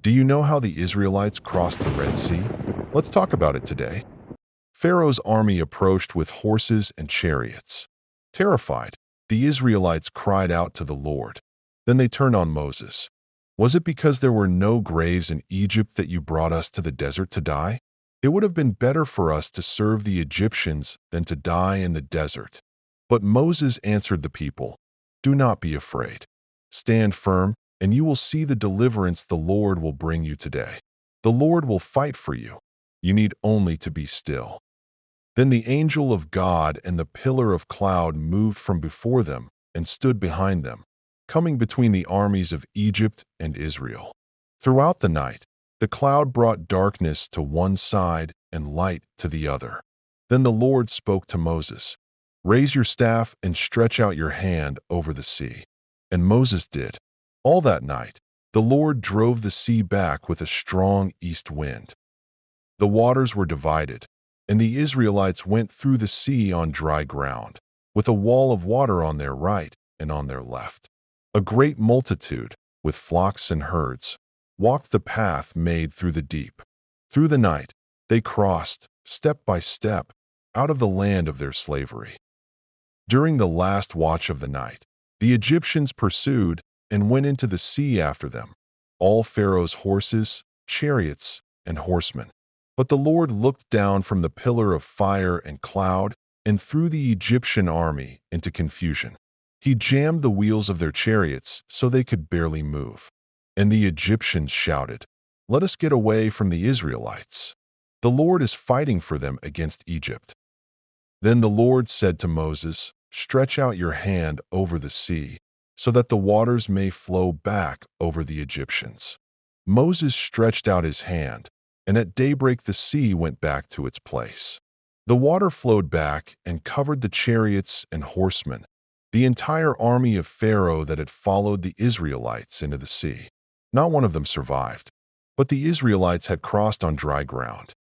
Do you know how the Israelites crossed the Red Sea? Let's talk about it today. Pharaoh's army approached with horses and chariots. Terrified, the Israelites cried out to the Lord. Then they turned on Moses. Was it because there were no graves in Egypt that you brought us to the desert to die? It would have been better for us to serve the Egyptians than to die in the desert. But Moses answered the people, "Do not be afraid. Stand firm, and you will see the deliverance the Lord will bring you today. The Lord will fight for you. You need only to be still." Then the angel of God and the pillar of cloud moved from before them and stood behind them, coming between the armies of Egypt and Israel. Throughout the night, the cloud brought darkness to one side and light to the other. Then the Lord spoke to Moses, "Raise your staff and stretch out your hand over the sea." And Moses did. All that night, the Lord drove the sea back with a strong east wind. The waters were divided, and the Israelites went through the sea on dry ground, with a wall of water on their right and on their left. A great multitude, with flocks and herds, walked the path made through the deep. Through the night, they crossed, step by step, out of the land of their slavery. During the last watch of the night, the Egyptians pursued and went into the sea after them, all Pharaoh's horses, chariots, and horsemen. But the Lord looked down from the pillar of fire and cloud and threw the Egyptian army into confusion. He jammed the wheels of their chariots so they could barely move. And the Egyptians shouted, "Let us get away from the Israelites. The Lord is fighting for them against Egypt." Then the Lord said to Moses, "Stretch out your hand over the sea, so that the waters may flow back over the Egyptians." Moses stretched out his hand, and at daybreak the sea went back to its place. The water flowed back and covered the chariots and horsemen, the entire army of Pharaoh that had followed the Israelites into the sea. Not one of them survived, but the Israelites had crossed on dry ground.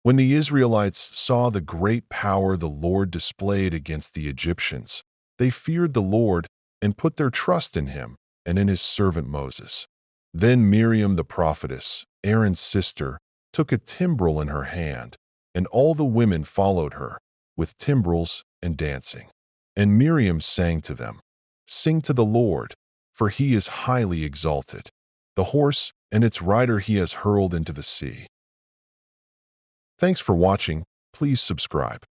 When the Israelites saw the great power the Lord displayed against the Egyptians, they feared the Lord and put their trust in him and in his servant Moses. Then Miriam the prophetess, Aaron's sister, took a timbrel in her hand, and all the women followed her, with timbrels and dancing. And Miriam sang to them, "Sing to the Lord, for he is highly exalted. The horse and its rider he has hurled into the sea." Thanks for watching. Please subscribe.